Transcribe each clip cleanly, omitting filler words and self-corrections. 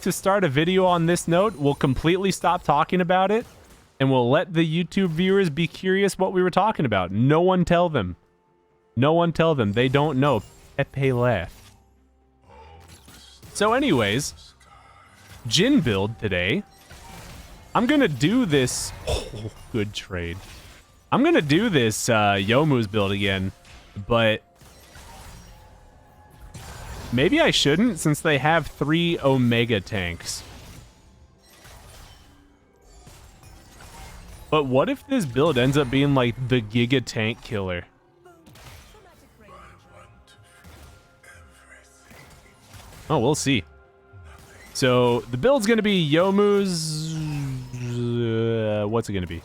to start a video on this note. We'll completely stop talking about it, and we'll let the YouTube viewers be curious what we were talking about. No one tell them. No one tell them. They don't know. Pepe laugh. So anyways, Jhin build today. I'm going to do this. Oh, good trade. I'm going to do this Youmuu's build again, but maybe I shouldn't since they have 3 Omega tanks. But what if this build ends up being like the Giga Tank Killer? Oh, we'll see. So the build's going to be Youmuu's... what's it going to be?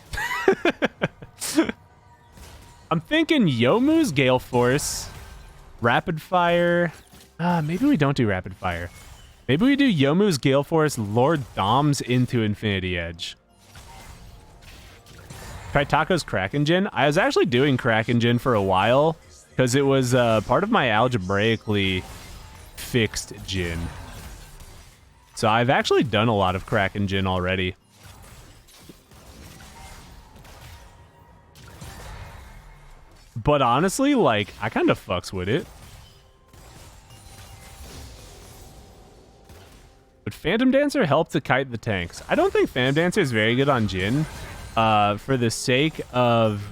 I'm thinking Youmuu's Gale Force, Rapid Fire. Maybe we don't do Rapid Fire. Maybe we do Youmuu's Gale Force, Lord Dom's into Infinity Edge. Try Taco's Kraken Jhin. I was actually doing Kraken Jhin for a while because it was part of my algebraically fixed Jhin. So I've actually done a lot of Kraken Jhin already. But honestly, like, I kind of fucks with it. Would Phantom Dancer help to kite the tanks? I don't think Phantom Dancer is very good on Jhin. For the sake of...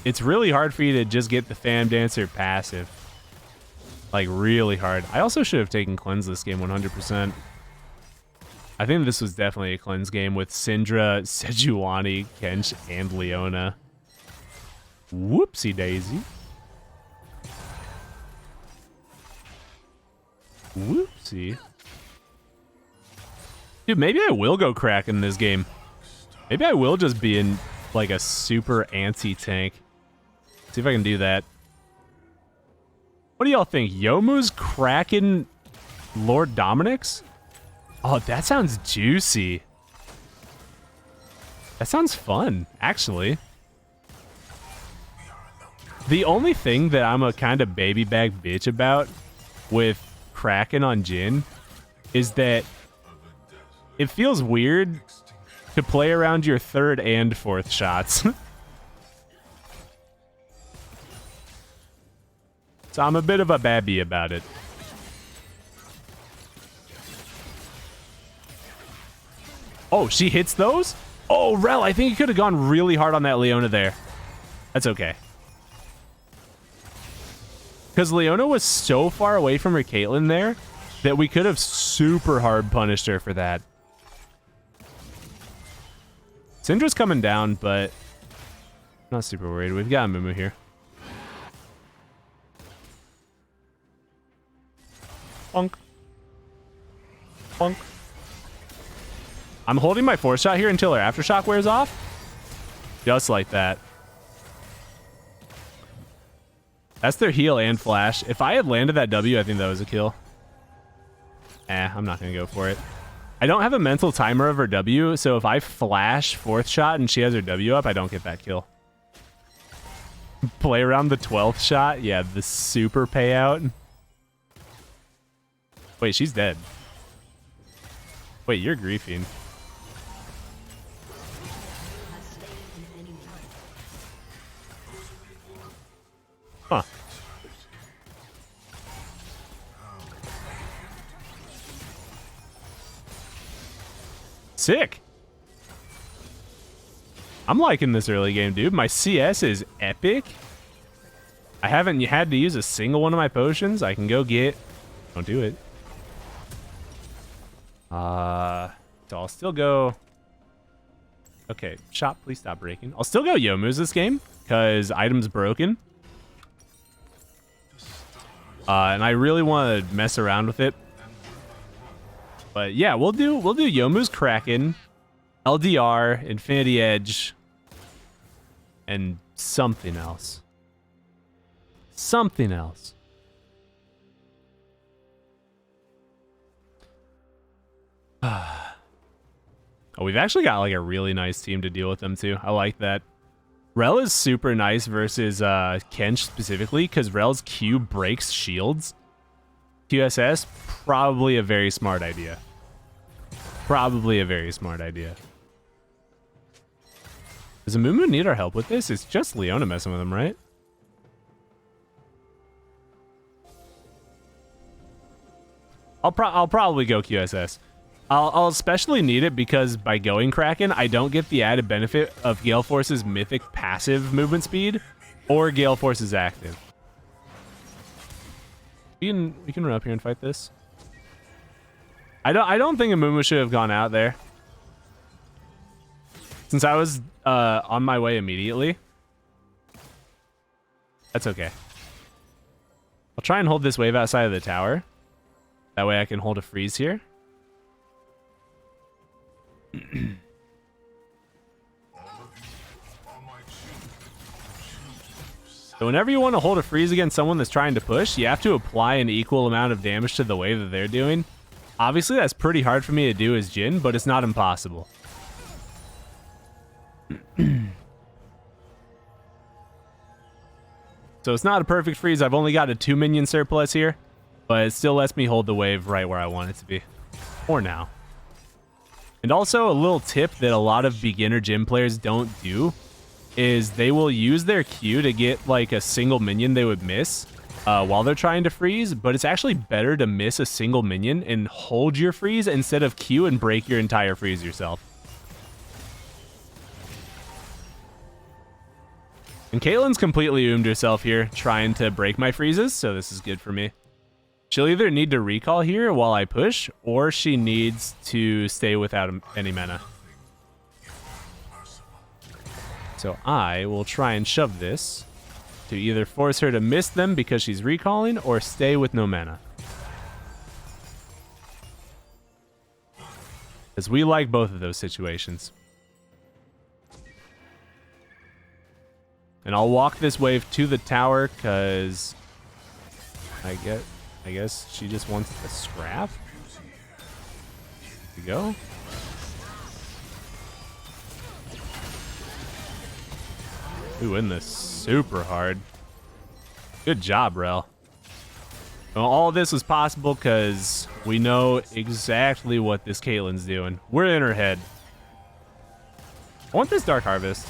It's really hard for you to just get the Phantom Dancer passive. Like, really hard. I also should have taken Cleanse this game 100%. I think this was definitely a Cleanse game with Syndra, Sejuani, Kench, and Leona. Whoopsie daisy. Whoopsie. Dude, maybe I will go crack in this game. Maybe I will just be in like a super anti-tank. See if I can do that. What do y'all think? Youmuu's Kraken Lord Dominix? Oh, that sounds juicy. That sounds fun, actually. The only thing that I'm a kind of baby bag bitch about with Kraken on Jhin is that it feels weird to play around your 3rd and 4th shots. So I'm a bit of a babby about it. Oh, she hits those? Oh, Rel, I think you could have gone really hard on that Leona there. That's okay. Because Leona was so far away from her Caitlyn there that we could have super hard punished her for that. Syndra's coming down, but I'm not super worried. We've got Mumu here. Bonk. Bonk. I'm holding my 4th shot here until her Aftershock wears off. Just like that. That's their heal and flash. If I had landed that W, I think that was a kill. I'm not going to go for it. I don't have a mental timer of her W, so if I flash 4th shot and she has her W up, I don't get that kill. Play around the 12th shot? Yeah, the super payout. Wait, she's dead. Wait, you're griefing. Huh. Sick. I'm liking this early game, dude. My CS is epic. I haven't had to use a single one of my potions. I can go get... Don't do it. So I'll still go... Okay, shop, please stop breaking. I'll still go Youmuu's this game, because item's broken. And I really want to mess around with it. But yeah, we'll do Youmuu's Kraken, LDR, Infinity Edge, and something else. Something else. Oh, we've actually got like a really nice team to deal with them too. I like that. Rel is super nice versus Kench specifically because Rel's Q breaks shields. QSS, probably a very smart idea. Probably a very smart idea. Does Amumu need our help with this? It's just Leona messing with him, right? I'll probably go QSS. I'll especially need it because by going Kraken, I don't get the added benefit of Gale Force's mythic passive movement speed or Gale Force's active. We can run up here and fight this. I don't think Amumu should have gone out there. Since I was on my way immediately. That's okay. I'll try and hold this wave outside of the tower. That way I can hold a freeze here. So whenever you want to hold a freeze against someone that's trying to push, you have to apply an equal amount of damage to the wave that they're doing. Obviously, that's pretty hard for me to do as Jhin, but it's not impossible. So it's not a perfect freeze. I've only got a 2 minion surplus here, but it still lets me hold the wave right where I want it to be. For now. And also a little tip that a lot of beginner Jhin players don't do is they will use their Q to get like a single minion they would miss while they're trying to freeze, but it's actually better to miss a single minion and hold your freeze instead of Q and break your entire freeze yourself. And Caitlyn's completely oomed herself here trying to break my freezes, so this is good for me. She'll either need to recall here while I push, or she needs to stay without any mana. So I will try and shove this to either force her to miss them because she's recalling, or stay with no mana. Because we like both of those situations. And I'll walk this wave to the tower because I guess she just wants a scrap. Here we go. We win this super hard. Good job, Rel. Well, all of this was possible because we know exactly what this Caitlyn's doing. We're in her head. I want this Dark Harvest.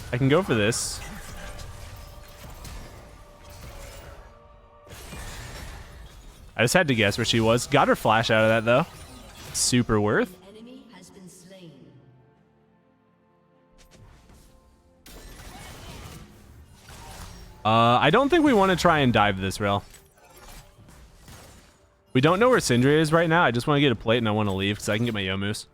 I can go for this. I just had to guess where she was. Got her flash out of that, though. Super worth. I don't think we want to try and dive this rail. We don't know where Syndra is right now. I just want to get a plate and I want to leave because I can get my Yomus.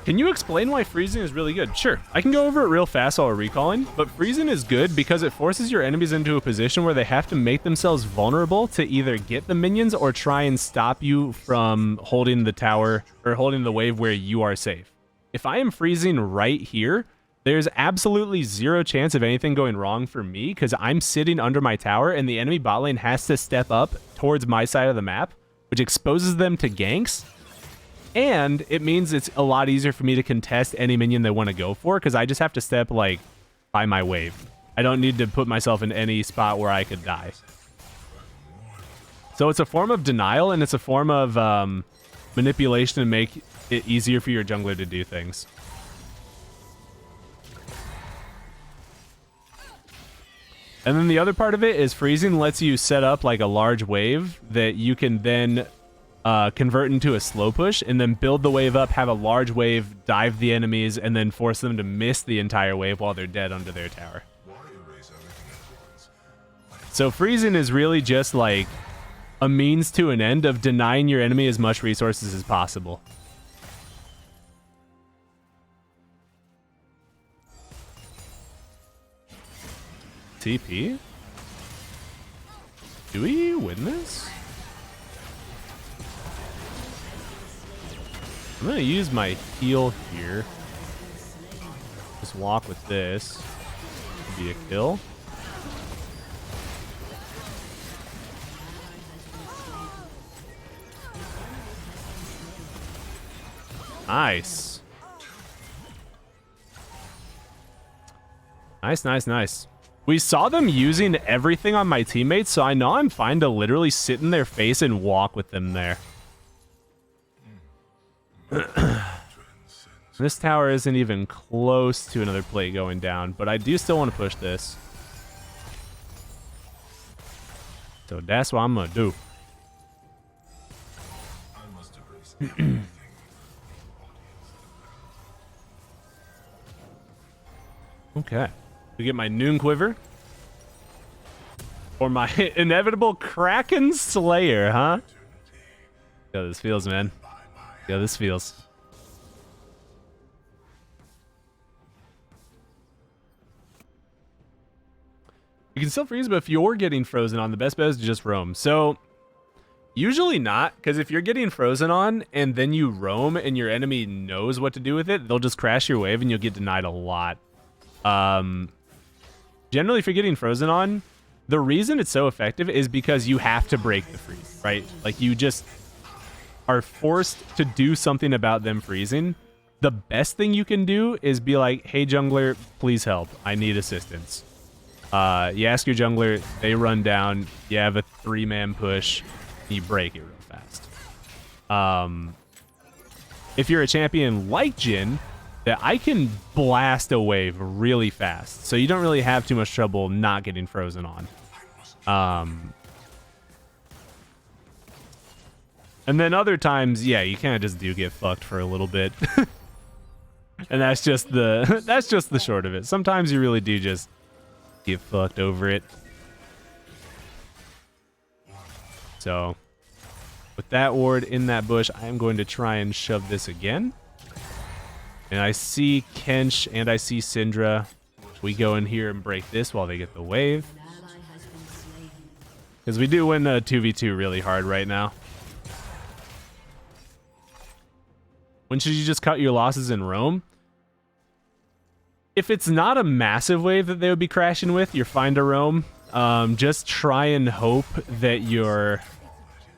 Can you explain why freezing is really good? Sure, I can go over it real fast while we're recalling, but freezing is good because it forces your enemies into a position where they have to make themselves vulnerable to either get the minions or try and stop you from holding the tower or holding the wave where you are safe. If I am freezing right here, there's absolutely zero chance of anything going wrong for me because I'm sitting under my tower and the enemy bot lane has to step up towards my side of the map, which exposes them to ganks. And it means it's a lot easier for me to contest any minion they want to go for because I just have to step like by my wave. I don't need to put myself in any spot where I could die. So it's a form of denial and it's a form of manipulation to make it easier for your jungler to do things. And then the other part of it is freezing lets you set up like a large wave that you can then convert into a slow push and then build the wave up, have a large wave, dive the enemies, and then force them to miss the entire wave while they're dead under their tower. So freezing is really just like a means to an end of denying your enemy as much resources as possible. TP? Do we win this? I'm gonna use my heal here. Just walk with this. Be a kill. Nice. Nice, nice, nice. We saw them using everything on my teammates, so I know I'm fine to literally sit in their face and walk with them there. This tower isn't even close to another plate going down, but I do still want to push this. So that's what I'm gonna do. Okay. We get my Noon Quiver. Or my inevitable Kraken Slayer, huh? See how this feels, man. See how this feels. You can still freeze, but if you're getting frozen on, the best bet is to just roam. So, usually not, because if you're getting frozen on and then you roam and your enemy knows what to do with it, they'll just crash your wave and you'll get denied a lot. Generally, if you're getting frozen on, the reason it's so effective is because you have to break the freeze, right? Like, you just are forced to do something about them freezing. The best thing you can do is be like, hey, jungler, please help. I need assistance. You ask your jungler, they run down, you have a 3-man push, you break it real fast. If you're a champion like Jhin, that I can blast a wave really fast, so you don't really have too much trouble not getting frozen on. And then other times, yeah, you kind of just do get fucked for a little bit. And that's just the short of it. Sometimes you really do just get fucked over it. So with that ward in that bush, I am going to try and shove this again. And I see Kench and I see Syndra. We go in here and break this while they get the wave. Because we do win a 2v2 really hard right now. When should you just cut your losses in roam? If it's not a massive wave that they would be crashing with, you're fine to roam. Just try and hope that your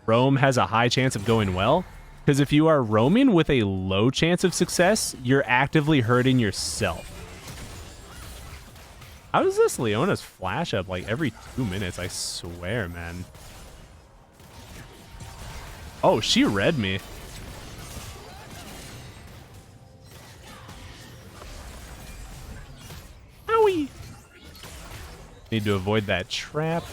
roam has a high chance of going well. Because if you are roaming with a low chance of success, you're actively hurting yourself. How does this Leona's flash up like every 2 minutes? I swear, man. Oh, she read me. Owie. Need to avoid that trap.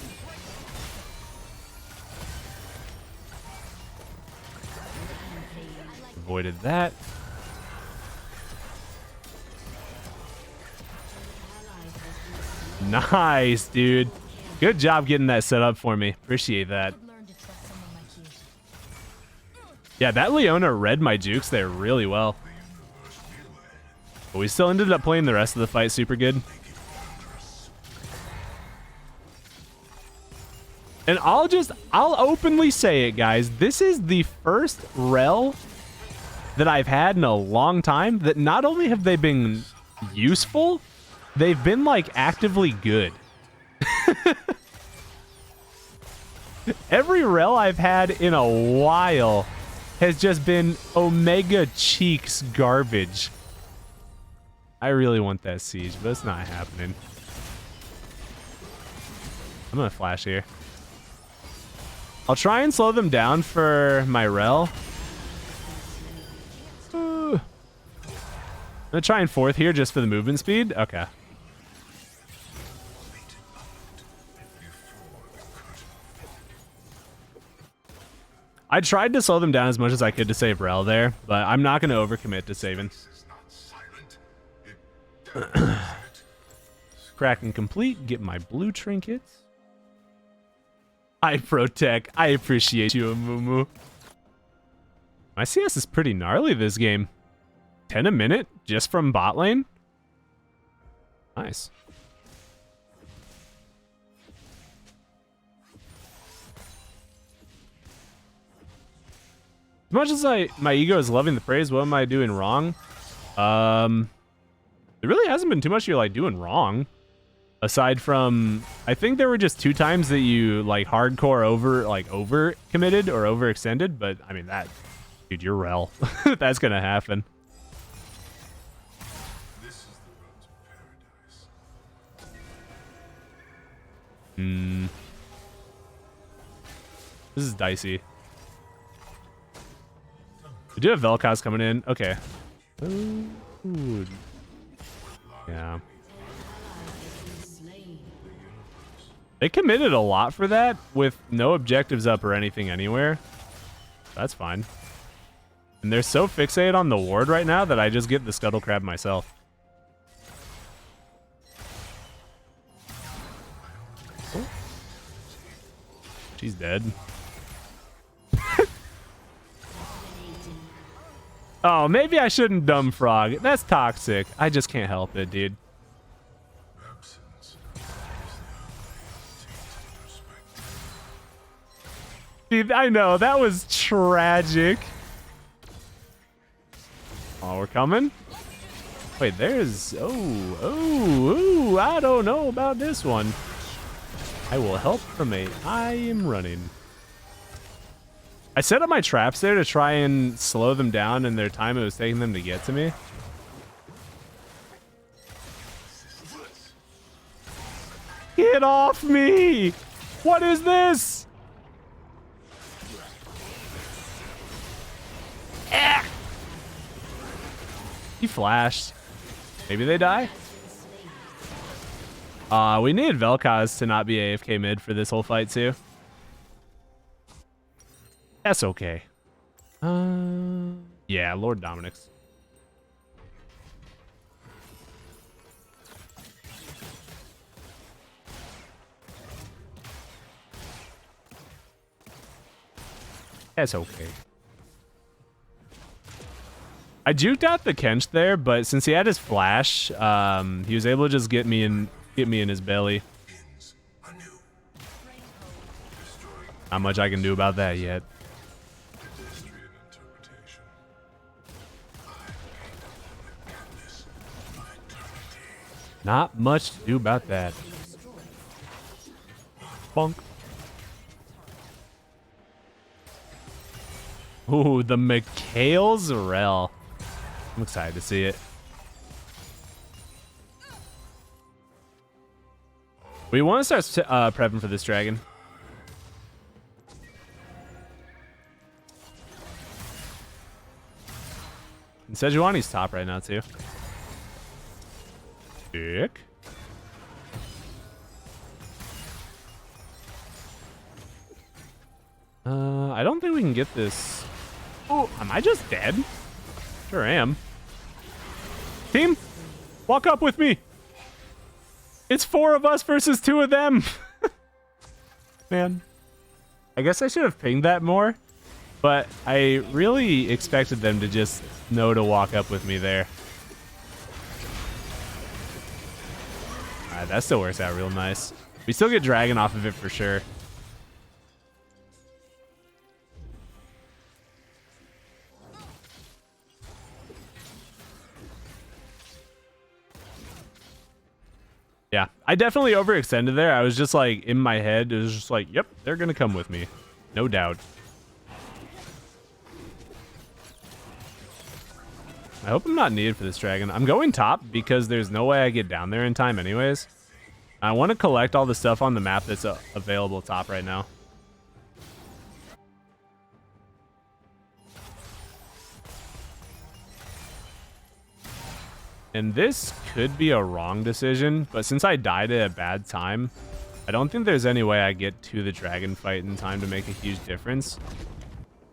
Avoided that. Nice, dude. Good job getting that set up for me. Appreciate that. Yeah, that Leona read my jukes there really well. But we still ended up playing the rest of the fight super good. And I'll openly say it, guys. This is the first rel that I've had in a long time that not only have they been useful, they've been like actively good. Every rel I've had in a while has just been Omega Cheeks garbage. I really want that siege, but it's not happening. I'm gonna flash here. I'll try and slow them down for my rel. I'm gonna try and fourth here just for the movement speed. Okay. I tried to slow them down as much as I could to save rel there, but I'm not gonna overcommit to saving. Kraken complete. Get my blue trinkets. I protect. I appreciate you, Amumu. My CS is pretty gnarly this game. 10 a minute just from bot lane. Nice. As much as my ego is loving the praise, what am I doing wrong? There really hasn't been too much you're like doing wrong. Aside from, I think there were just 2 times that you like hardcore over committed or overextended, but I mean that, dude, you're rel. That's gonna happen. This is the road to paradise. Hmm. This is dicey. We do have Vel'Koz coming in. Okay. Ooh. Yeah. They committed a lot for that with no objectives up or anything anywhere. That's fine. And they're so fixated on the ward right now that I just get the Scuttle Crab myself. Oh. She's dead. Oh, maybe I shouldn't dumb frog. That's toxic. I just can't help it, dude. Dude, I know, that was tragic. Oh, we're coming? Wait, there's... Oh, I don't know about this one. I will help from a... I am running. I set up my traps there to try and slow them down in their time it was taking them to get to me. Get off me! What is this? He flashed. Maybe they die? We needed Vel'Koz to not be AFK mid for this whole fight too. That's okay. Yeah, Lord Dominix. That's okay. I juked out the Kench there, but since he had his flash, he was able to just get me in his belly. Not much I can do about that yet. Not much to do about that. Bonk. Ooh, the Mikhail Zarel. I'm excited to see it. We want to start prepping for this dragon. And Sejuani's top right now too. Dick. I don't think we can get this. Oh, am I just dead? Sure am. Team, walk up with me. It's 4 of us versus 2 of them. Man. I guess I should have pinged that more, but I really expected them to just know to walk up with me there. Alright, that still works out real nice. We still get dragon off of it for sure. Yeah, I definitely overextended there. I was just like, in my head, it was just like, yep, they're going to come with me. No doubt. I hope I'm not needed for this dragon. I'm going top because there's no way I get down there in time anyways. I want to collect all the stuff on the map that's available top right now. And this could be a wrong decision, but since I died at a bad time, I don't think there's any way I get to the dragon fight in time to make a huge difference.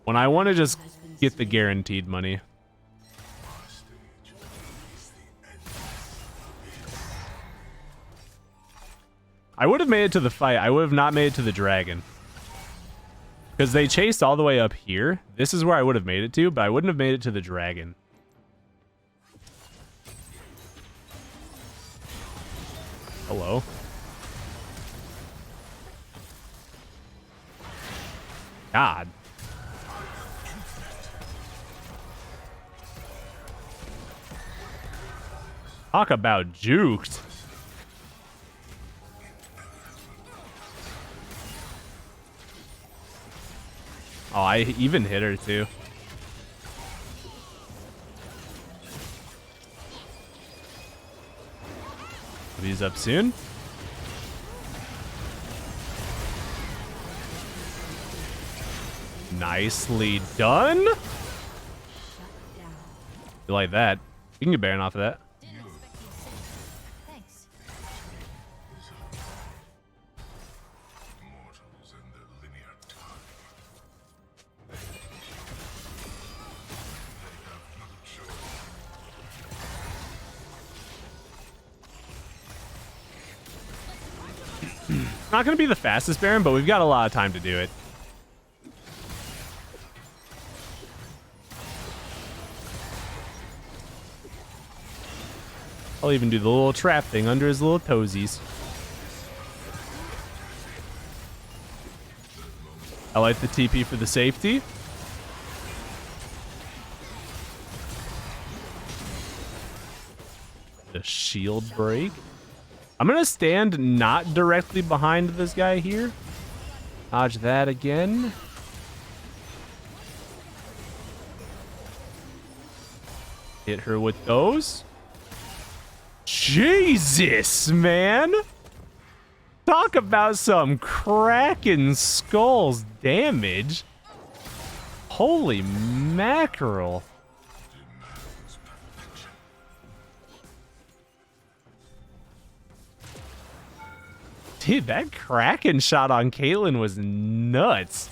When I want to just get the guaranteed money. I would have made it to the fight. I would have not made it to the dragon. Because they chased all the way up here. This is where I would have made it to, but I wouldn't have made it to the dragon. Hello. God. Talk about juked. Oh, I even hit her too. He's up soon. Nicely done. You like that? You can get Baron off of that. Not going to be the fastest Baron, but we've got a lot of time to do it. I'll even do the little trap thing under his little toesies. I like the TP for the safety. The shield break. I'm going to stand not directly behind this guy here. Dodge that again. Hit her with those. Jesus, man. Talk about some cracking skulls damage. Holy mackerel. Dude, that Kraken shot on Caitlyn was nuts.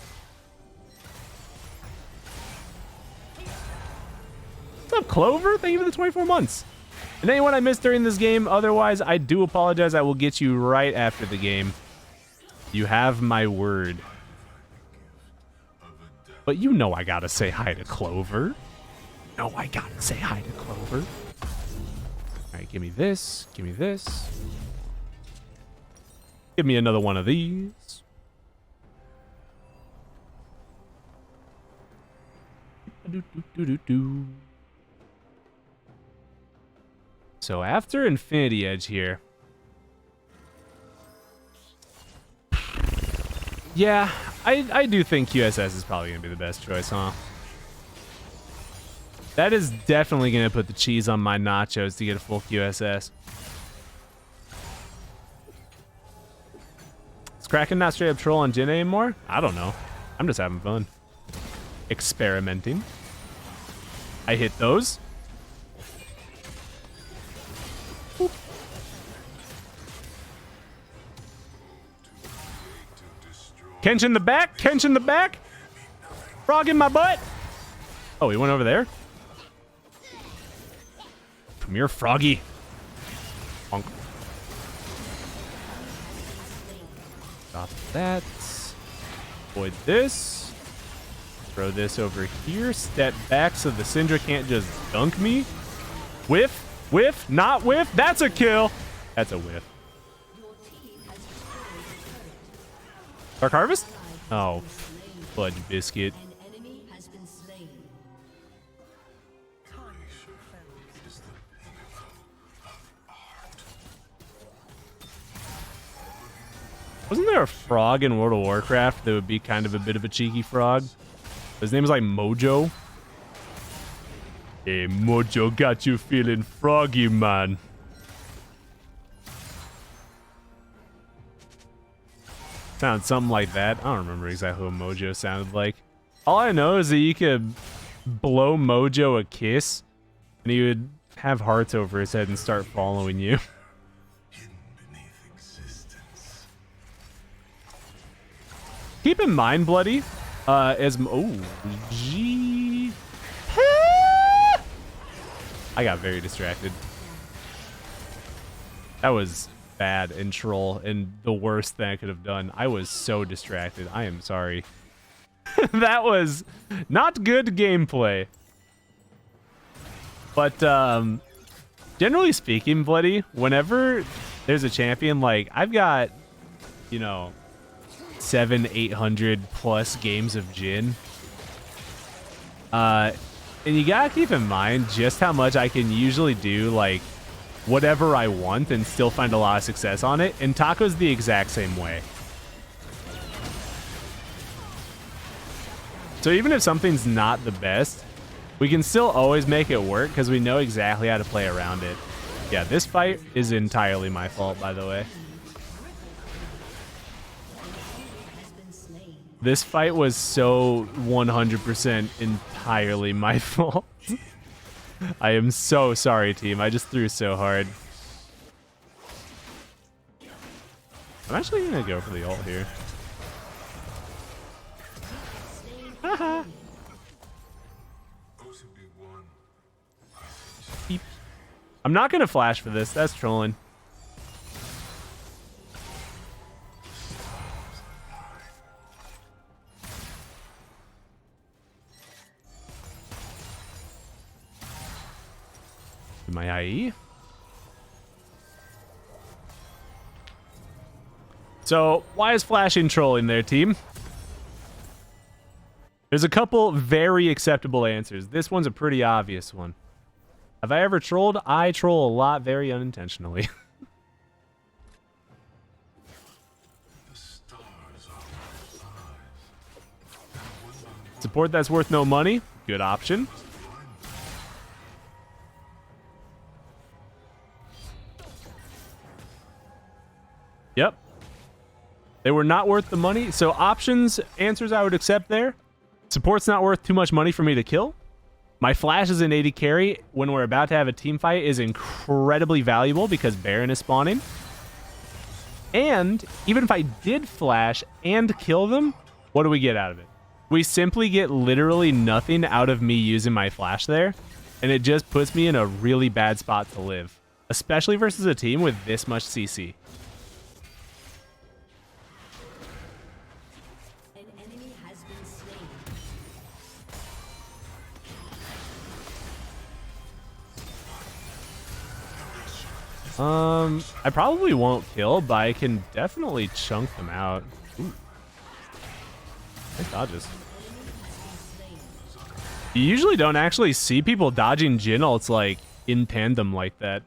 What's up, Clover? Thank you for the 24 months. And anyone I missed during this game, otherwise, I do apologize. I will get you right after the game. You have my word. But you know I gotta say hi to Clover. No, I gotta say hi to Clover. All right, give me this. Give me this. Give me another one of these. So after Infinity Edge here. Yeah, I do think QSS is probably going to be the best choice, huh? That is definitely going to put the cheese on my nachos to get a full QSS. Kraken not straight up troll on Jhin anymore? I don't know. I'm just having fun. Experimenting. I hit those. Boop. Kench in the back. Kench in the back. Frog in my butt. Oh, he went over there. Come here, Froggy. Bonk. Stop that. Avoid this. Throw this over here. Step back so the Syndra can't just dunk me. Whiff. Whiff. Not whiff. That's a kill. That's a whiff. Dark Harvest? Oh, Fudge Biscuit. Wasn't there a frog in World of Warcraft that would be kind of a bit of a cheeky frog? His name is like Mojo. Hey, Mojo got you feeling froggy, man. Sounds something like that. I don't remember exactly what Mojo sounded like. All I know is that you could blow Mojo a kiss, and he would have hearts over his head and start following you. Keep in mind, Bloody, as oh, gee, I got very distracted. That was bad and troll and the worst thing I could have done. I was so distracted. I am sorry. That was not good gameplay. But generally speaking, Bloody, whenever there's a champion, like I've got, you know, 700-800 plus games of Jhin. And you gotta keep in mind just how much I can usually do like whatever I want and still find a lot of success on it. And Taco's the exact same way. So even if something's not the best, we can still always make it work because we know exactly how to play around it. Yeah, this fight is entirely my fault, by the way. This fight was so 100% entirely my fault. I am so sorry, team. I just threw so hard. I'm actually gonna go for the ult here. Haha. I'm not gonna flash for this. That's trolling. My IE. So why is flashing trolling there, team? There's a couple very acceptable answers. This one's a pretty obvious one. Have I ever trolled? I troll a lot very unintentionally. Support that's worth no money. Good option. Yep. They were not worth the money. So options, answers I would accept there. Support's not worth too much money for me to kill. My flash as an AD carry when we're about to have a team fight is incredibly valuable because Baron is spawning. And even if I did flash and kill them, what do we get out of it? We simply get literally nothing out of me using my flash there. And it just puts me in a really bad spot to live, especially versus a team with this much CC. I probably won't kill, but I can definitely chunk them out. Ooh. Nice dodges. You usually don't actually see people dodging Jhin ults like in tandem like that.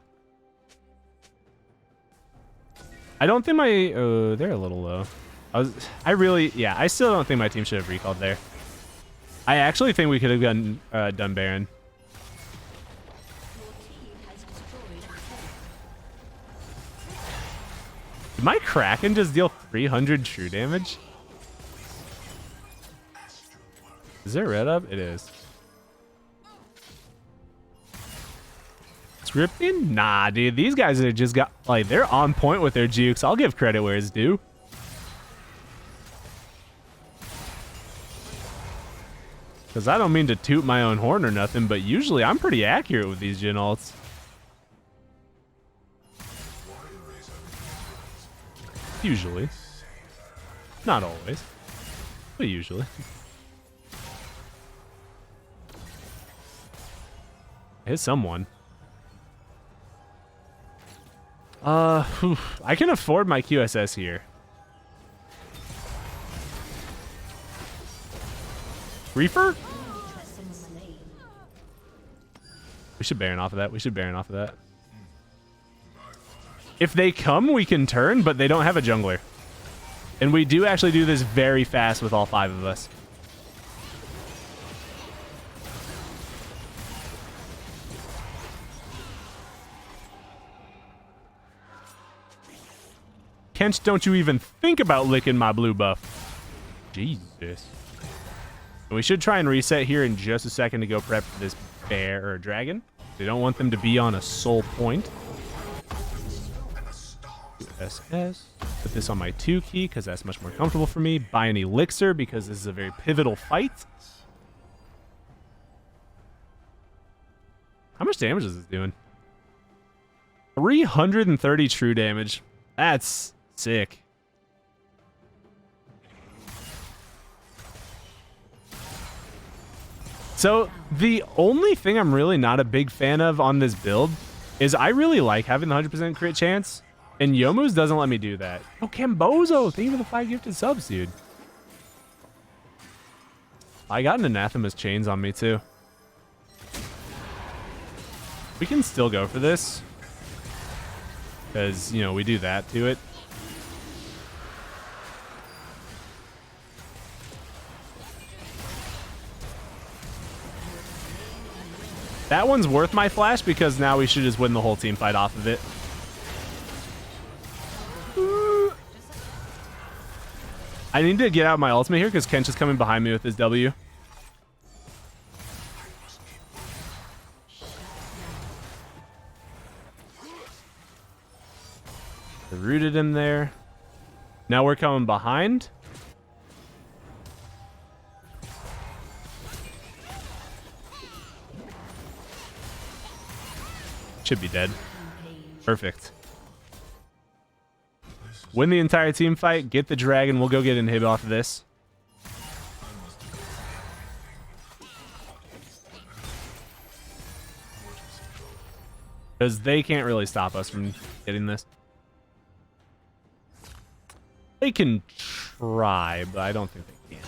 I don't think my they're a little low. I still don't think my team should have recalled there. I actually think we could have done Baron. Did my Kraken just deal 300 true damage? Is there red up? It is. Scripting? Nah, dude. These guys are just got, like, they're on point with their jukes. I'll give credit where it's due. Because I don't mean to toot my own horn or nothing, but usually I'm pretty accurate with these Jhin ults. Usually. Not always, but usually. Hit someone. I can afford my QSS here. Reefer? We should Baron off of that. We should Baron off of that. If they come, we can turn, but they don't have a jungler. And we do actually do this very fast with all 5 of us. Kench, don't you even think about licking my blue buff. Jesus. And we should try and reset here in just a second to go prep for this bear or dragon. They don't want them to be on a soul point. SS. Put this on my 2 key because that's much more comfortable for me. Buy an elixir because this is a very pivotal fight. How much damage is this doing? 330 true damage. That's sick. So the only thing I'm really not a big fan of on this build is I really like having the 100% crit chance. And Yomu's doesn't let me do that. Oh, Cambozo! Thank you for the 5 gifted subs, dude. I got an Anathema's chains on me, too. We can still go for this. Because, you know, we do that to it. That one's worth my flash because now we should just win the whole team fight off of it. I need to get out my ultimate here because Kench is coming behind me with his W. I rooted him there. Now we're coming behind. Should be dead. Perfect. Win the entire team fight, get the dragon. We'll go get an inhib off of this. Because they can't really stop us from getting this. They can try, but I don't think they can.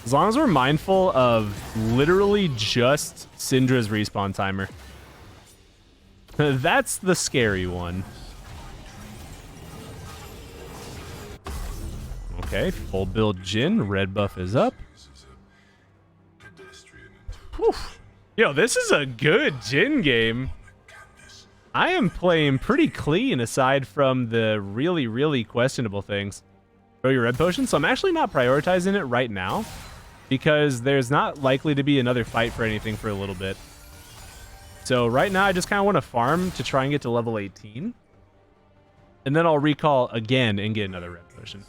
As long as we're mindful of literally just Syndra's respawn timer. That's the scary one. Okay, full build Jhin. Red buff is up. Whew. Yo, this is a good Jhin game. I am playing pretty clean aside from the really, really questionable things. Throw your red potion. So I'm actually not prioritizing it right now because there's not likely to be another fight for anything for a little bit. So right now I just kind of want to farm to try and get to level 18. And then I'll recall again and get another red potion.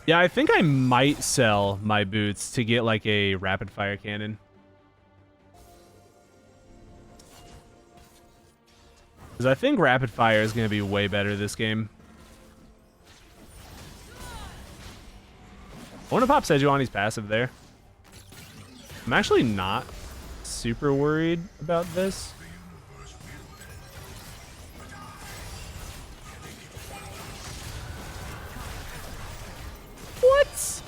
Yeah, I think I might sell my boots to get like a rapid fire cannon. Because I think rapid fire is going to be way better this game. I want to pop Sejuani's passive there. I'm actually not super worried about this. What?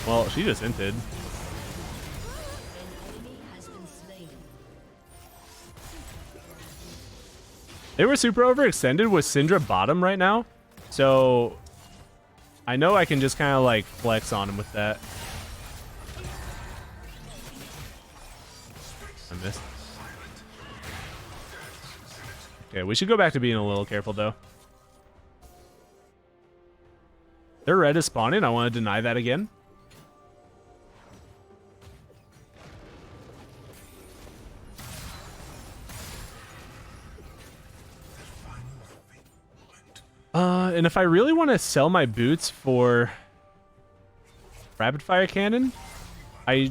Well, she just inted. They were super overextended with Syndra bottom right now. So I know I can just kind of like flex on him with that. I missed. Okay, we should go back to being a little careful though. Their red is spawning. I want to deny that again. And if I really want to sell my boots for rapid fire cannon, I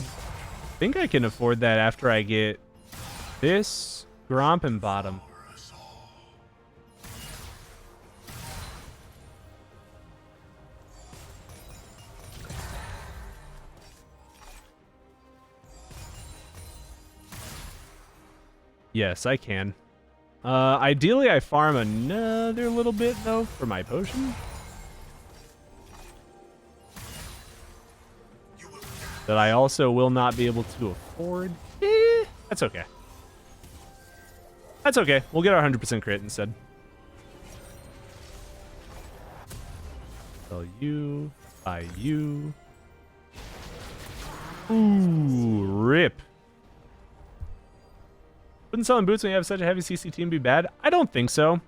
think I can afford that after I get this, Gromp, and bottom. Yes, I can. Ideally, I farm another little bit, though, for my potion. That I also will not be able to afford. That's okay. That's okay. We'll get our 100% crit instead. Sell you. Buy you. Ooh, rip. Wouldn't selling boots when you have such a heavy CC team be bad? I don't think so,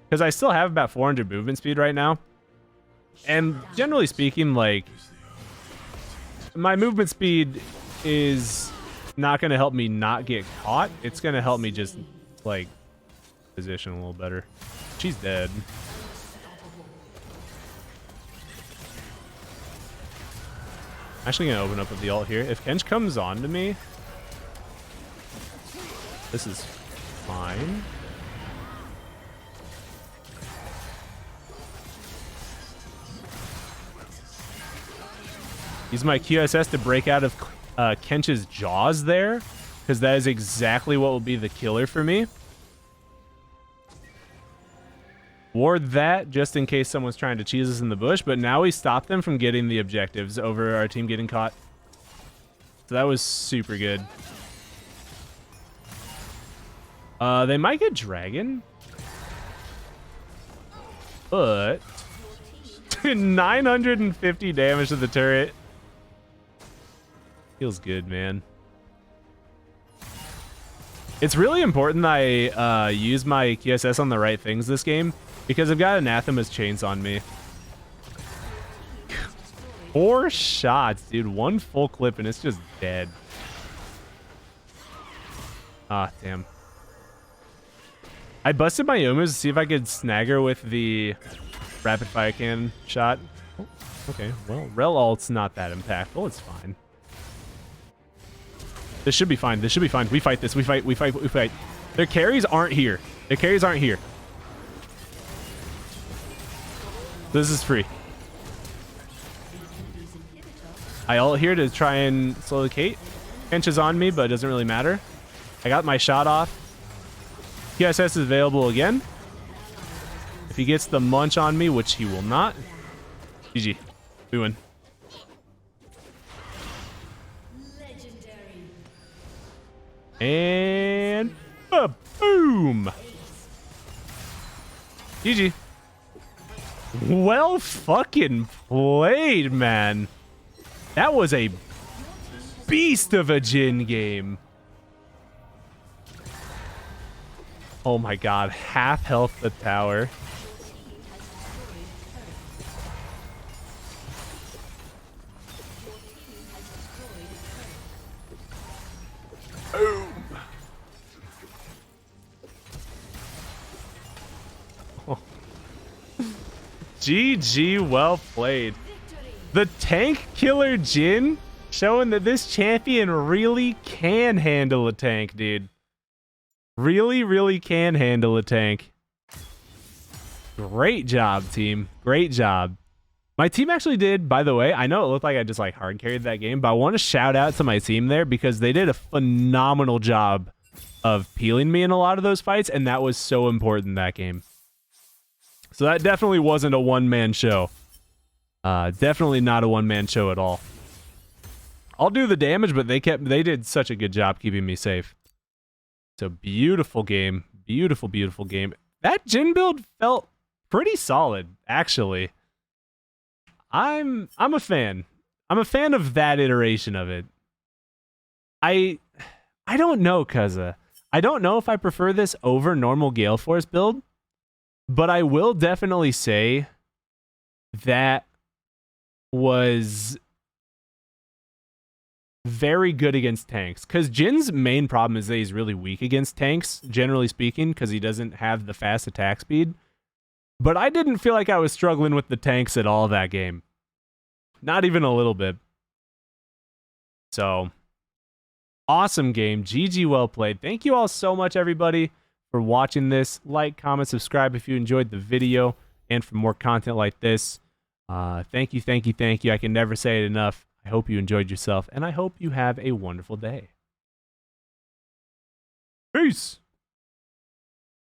because I still have about 400 movement speed right now. And generally speaking, like, my movement speed is not going to help me not get caught. It's going to help me just, like, position a little better. She's dead. I'm actually going to open up with the ult here. If Kench comes on to me, this is fine. Use my QSS to break out of Kench's jaws there, because that is exactly what will be the killer for me. Ward that just in case someone's trying to cheese us in the bush, but now we stop them from getting the objectives over our team getting caught. So that was super good. They might get dragon, but 950 damage to the turret. Feels good, man. It's really important I use my QSS on the right things this game, because I've got Anathema's chains on me. 4 shots, dude. 1 full clip and it's just dead. Ah, damn. I busted my Yomus to see if I could snag her with the rapid fire cannon shot. Oh, okay, well, Rel ult's not that impactful. It's fine. This should be fine. This should be fine. We fight this. We fight. We fight. We fight. Their carries aren't here. Their carries aren't here. This is free. I ult here to try and slow the Kate. Kench is on me, but it doesn't really matter. I got my shot off. QSS is available again. If he gets the munch on me, which he will not. GG. We win. And boom. GG. Well fucking played, man. That was a beast of a Jhin game. Oh my god, half health the tower. Boom. Oh. GG, well played. The tank killer Jhin showing that this champion really can handle a tank, dude. Really, really can handle a tank. Great job, team. Great job. My team actually did, by the way, I know it looked like I just like hard carried that game, but I want to shout out to my team there because they did a phenomenal job of peeling me in a lot of those fights, and that was so important that game. So that definitely wasn't a one-man show. Definitely not a one-man show at all. I'll do the damage, but they did such a good job keeping me safe. It's a beautiful game. Beautiful, beautiful game. That Jhin build felt pretty solid, actually. I'm a fan. I'm a fan of that iteration of it. I don't know, Kaza. I don't know if I prefer this over normal Gale Force build, but I will definitely say that was very good against tanks, because Jin's main problem is that he's really weak against tanks, generally speaking, because he doesn't have the fast attack speed. But I didn't feel like I was struggling with the tanks at all that game. Not even a little bit. So, awesome game. GG, well played. Thank you all so much, everybody, for watching this. Like, comment, subscribe if you enjoyed the video, and for more content like this. Thank you, thank you, thank you. I can never say it enough. I hope you enjoyed yourself, and I hope you have a wonderful day. Peace!